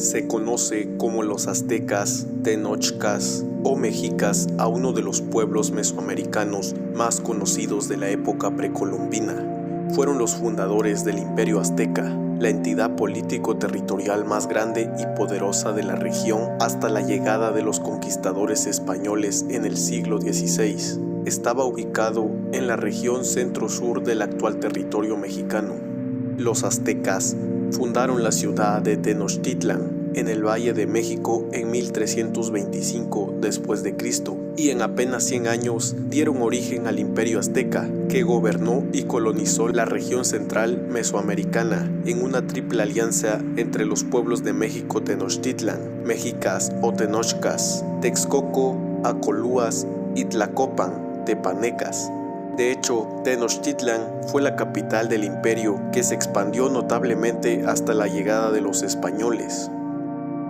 Se conoce como los aztecas, tenochcas o mexicas a uno de los pueblos mesoamericanos más conocidos de la época precolombina. Fueron los fundadores del Imperio Azteca, la entidad político-territorial más grande y poderosa de la región hasta la llegada de los conquistadores españoles en el siglo XVI. Estaba ubicado en la región centro-sur del actual territorio mexicano. Los aztecas fundaron la ciudad de Tenochtitlan en el Valle de México en 1325 después de Cristo y en apenas 100 años dieron origen al Imperio Azteca, que gobernó y colonizó la región central mesoamericana en una triple alianza entre los pueblos de México Tenochtitlan, mexicas o tenochcas, Texcoco, Acolúas y Tlacopan, tepanecas. De hecho, Tenochtitlan fue la capital del imperio que se expandió notablemente hasta la llegada de los españoles.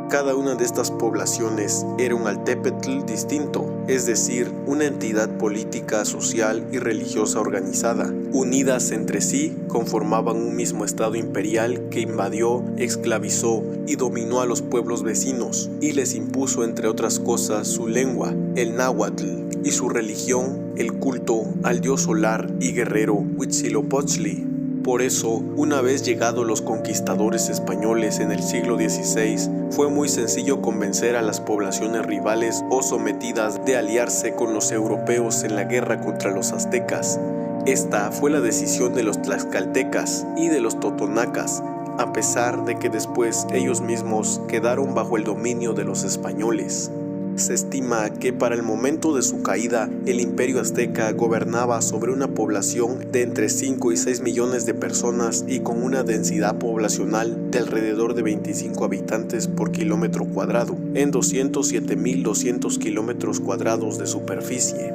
Cada una de estas poblaciones era un altépetl distinto, es decir, una entidad política, social y religiosa organizada. Unidas entre sí, conformaban un mismo estado imperial que invadió, esclavizó y dominó a los pueblos vecinos y les impuso, entre otras cosas, su lengua, el náhuatl, y su religión, el culto al dios solar y guerrero Huitzilopochtli. Por eso, una vez llegados los conquistadores españoles en el siglo XVI, fue muy sencillo convencer a las poblaciones rivales o sometidas de aliarse con los europeos en la guerra contra los aztecas. Esta fue la decisión de los tlaxcaltecas y de los totonacas, a pesar de que después ellos mismos quedaron bajo el dominio de los españoles. Se estima que para el momento de su caída, el Imperio Azteca gobernaba sobre una población de entre 5 y 6 millones de personas y con una densidad poblacional de alrededor de 25 habitantes por kilómetro cuadrado, en 207.200 kilómetros cuadrados de superficie.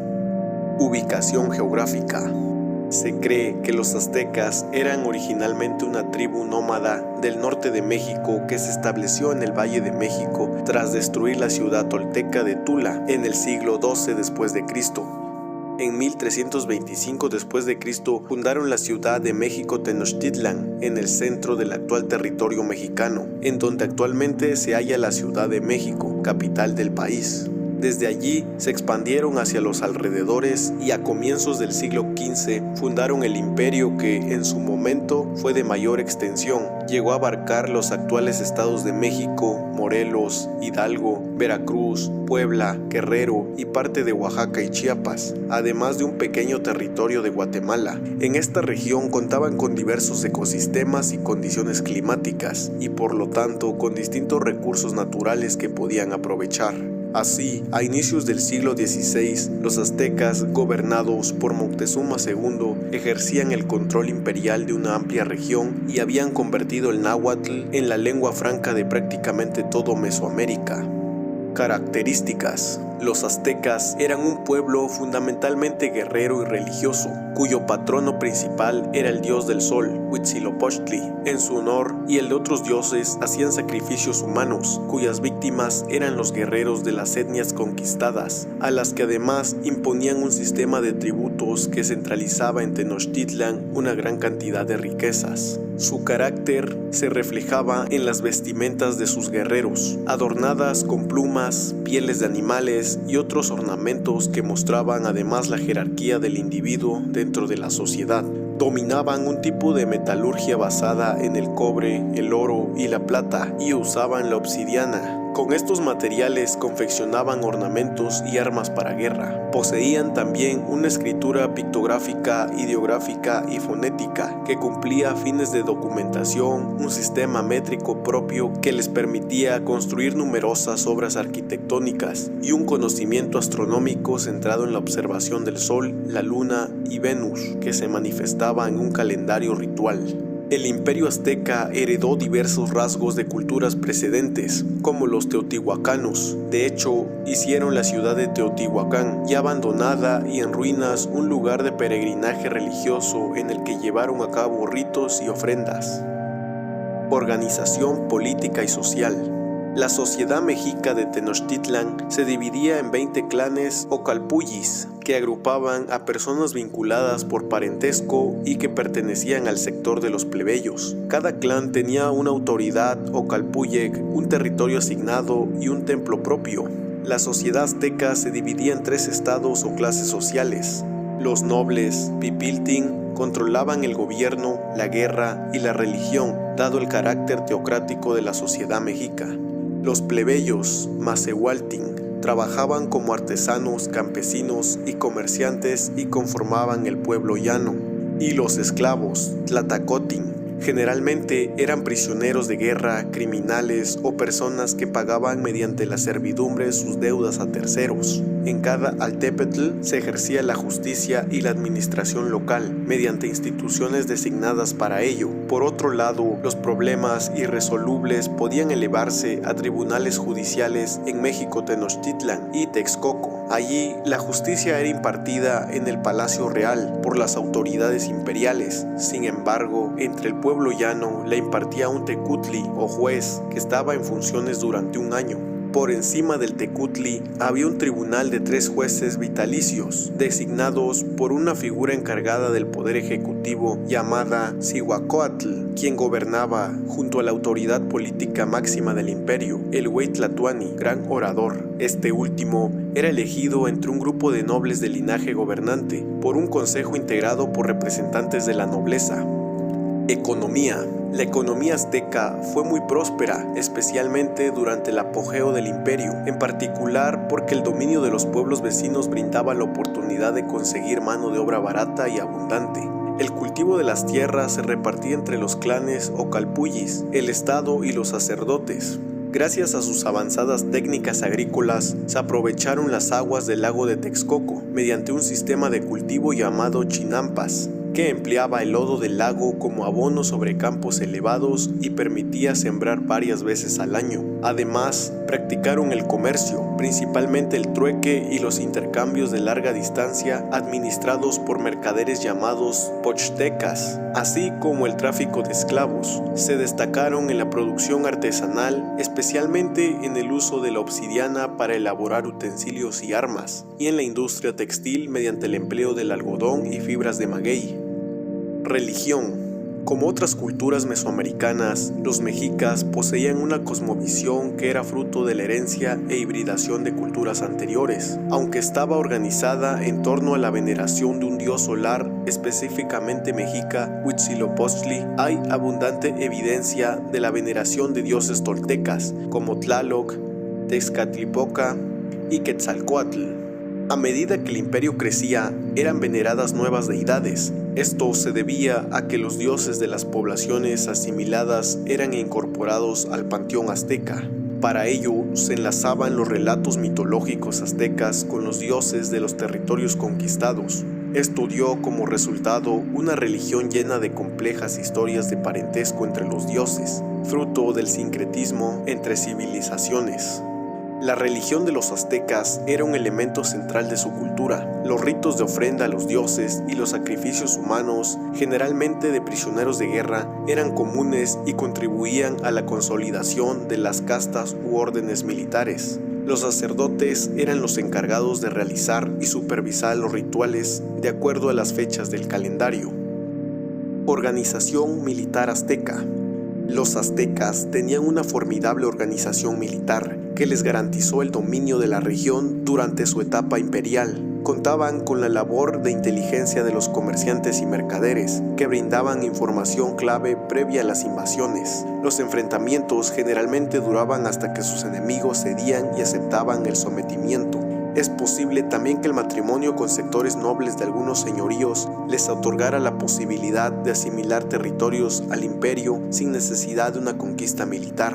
Ubicación geográfica. Se cree que los aztecas eran originalmente una tribu nómada del norte de México que se estableció en el Valle de México tras destruir la ciudad tolteca de Tula en el siglo XII después de Cristo. En 1325 después de Cristo fundaron la ciudad de México Tenochtitlan en el centro del actual territorio mexicano, en donde actualmente se halla la Ciudad de México, capital del país. Desde allí se expandieron hacia los alrededores y a comienzos del siglo XV fundaron el imperio que en su momento fue de mayor extensión. Llegó a abarcar los actuales estados de México, Morelos, Hidalgo, Veracruz, Puebla, Guerrero y parte de Oaxaca y Chiapas, además de un pequeño territorio de Guatemala. En esta región contaban con diversos ecosistemas y condiciones climáticas y por lo tanto con distintos recursos naturales que podían aprovechar. Así, a inicios del siglo XVI, los aztecas, gobernados por Moctezuma II, ejercían el control imperial de una amplia región y habían convertido el náhuatl en la lengua franca de prácticamente todo Mesoamérica. Características. Los aztecas eran un pueblo fundamentalmente guerrero y religioso, cuyo patrono principal era el dios del sol, Huitzilopochtli. En su honor y el de otros dioses hacían sacrificios humanos, cuyas víctimas eran los guerreros de las etnias conquistadas, a las que además imponían un sistema de tributos que centralizaba en Tenochtitlan una gran cantidad de riquezas. Su carácter se reflejaba en las vestimentas de sus guerreros, adornadas con plumas, pieles de animales y otros ornamentos que mostraban además la jerarquía del individuo dentro de la sociedad. Dominaban un tipo de metalurgia basada en el cobre, el oro y la plata y usaban la obsidiana. Con estos materiales confeccionaban ornamentos y armas para guerra. Poseían también una escritura pictográfica, ideográfica y fonética que cumplía fines de documentación, un sistema métrico propio que les permitía construir numerosas obras arquitectónicas y un conocimiento astronómico centrado en la observación del Sol, la Luna y Venus, que se manifestaba en un calendario ritual. El Imperio Azteca heredó diversos rasgos de culturas precedentes, como los teotihuacanos. De hecho, hicieron la ciudad de Teotihuacán, ya abandonada y en ruinas, un lugar de peregrinaje religioso en el que llevaron a cabo ritos y ofrendas. Organización política y social. La sociedad mexica de Tenochtitlan se dividía en 20 clanes o calpullis, que agrupaban a personas vinculadas por parentesco y que pertenecían al sector de los plebeyos. Cada clan tenía una autoridad o calpuyec, un territorio asignado y un templo propio. La sociedad azteca se dividía en 3 estados o clases sociales. Los nobles, pipiltin, controlaban el gobierno, la guerra y la religión, dado el carácter teocrático de la sociedad mexica. Los plebeyos, macehualtin, trabajaban como artesanos, campesinos y comerciantes y conformaban el pueblo llano. Y los esclavos, tlahtacottin, generalmente eran prisioneros de guerra, criminales o personas que pagaban mediante la servidumbre sus deudas a terceros. En cada altepetl se ejercía la justicia y la administración local, mediante instituciones designadas para ello. Por otro lado, los problemas irresolubles podían elevarse a tribunales judiciales en México Tenochtitlan y Texcoco. Allí, la justicia era impartida en el Palacio Real por las autoridades imperiales. Sin embargo, entre el pueblo llano la impartía un tecutli o juez que estaba en funciones durante un año. Por encima del tecutli había un tribunal de 3 jueces vitalicios, designados por una figura encargada del poder ejecutivo llamada Cihuacóatl, quien gobernaba junto a la autoridad política máxima del imperio, el Güey Tlatoani, gran orador. Este último era elegido entre un grupo de nobles del linaje gobernante por un consejo integrado por representantes de la nobleza. Economía. La economía azteca fue muy próspera, especialmente durante el apogeo del imperio, en particular porque el dominio de los pueblos vecinos brindaba la oportunidad de conseguir mano de obra barata y abundante. El cultivo de las tierras se repartía entre los clanes o calpullis, el estado y los sacerdotes. Gracias a sus avanzadas técnicas agrícolas, se aprovecharon las aguas del lago de Texcoco mediante un sistema de cultivo llamado chinampas, que empleaba el lodo del lago como abono sobre campos elevados y permitía sembrar varias veces al año. Además, practicaron el comercio, principalmente el trueque y los intercambios de larga distancia administrados por mercaderes llamados pochtecas, así como el tráfico de esclavos. Se destacaron en la producción artesanal, especialmente en el uso de la obsidiana para elaborar utensilios y armas, y en la industria textil mediante el empleo del algodón y fibras de maguey. Religión. Como otras culturas mesoamericanas, los mexicas poseían una cosmovisión que era fruto de la herencia e hibridación de culturas anteriores, aunque estaba organizada en torno a la veneración de un dios solar, específicamente mexica, Huitzilopochtli. Hay abundante evidencia de la veneración de dioses toltecas, como Tlaloc, Tezcatlipoca y Quetzalcóatl. A medida que el imperio crecía, eran veneradas nuevas deidades. Esto se debía a que los dioses de las poblaciones asimiladas eran incorporados al panteón azteca. Para ello, se enlazaban los relatos mitológicos aztecas con los dioses de los territorios conquistados. Esto dio como resultado una religión llena de complejas historias de parentesco entre los dioses, fruto del sincretismo entre civilizaciones. La religión de los aztecas era un elemento central de su cultura. Los ritos de ofrenda a los dioses y los sacrificios humanos, generalmente de prisioneros de guerra, eran comunes y contribuían a la consolidación de las castas u órdenes militares. Los sacerdotes eran los encargados de realizar y supervisar los rituales de acuerdo a las fechas del calendario. Organización militar azteca. Los aztecas tenían una formidable organización militar que les garantizó el dominio de la región durante su etapa imperial. Contaban con la labor de inteligencia de los comerciantes y mercaderes, que brindaban información clave previa a las invasiones. Los enfrentamientos generalmente duraban hasta que sus enemigos cedían y aceptaban el sometimiento. Es posible también que el matrimonio con sectores nobles de algunos señoríos les otorgara la posibilidad de asimilar territorios al imperio sin necesidad de una conquista militar.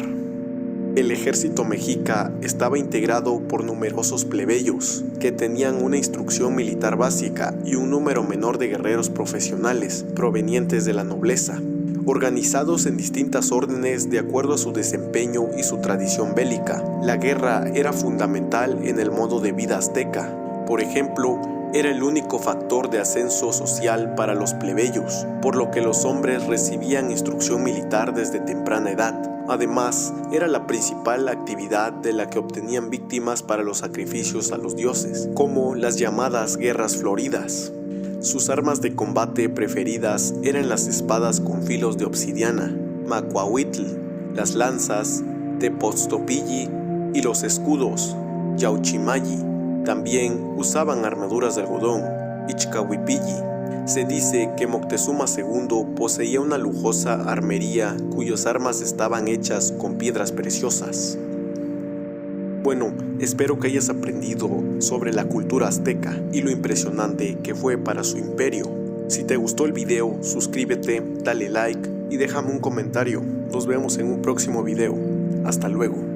El ejército mexica estaba integrado por numerosos plebeyos que tenían una instrucción militar básica y un número menor de guerreros profesionales provenientes de la nobleza, organizados en distintas órdenes de acuerdo a su desempeño y su tradición bélica. La guerra era fundamental en el modo de vida azteca. Por ejemplo, era el único factor de ascenso social para los plebeyos, por lo que los hombres recibían instrucción militar desde temprana edad. Además, era la principal actividad de la que obtenían víctimas para los sacrificios a los dioses, como las llamadas guerras floridas. Sus armas de combate preferidas eran las espadas con filos de obsidiana, macuahuitl, las lanzas, tepoztopilli y los escudos, yauchimalli. También usaban armaduras de algodón, ichcahuipilli. Se dice que Moctezuma II poseía una lujosa armería cuyas armas estaban hechas con piedras preciosas. Bueno, espero que hayas aprendido sobre la cultura azteca y lo impresionante que fue para su imperio. Si te gustó el video, suscríbete, dale like y déjame un comentario. Nos vemos en un próximo video. Hasta luego.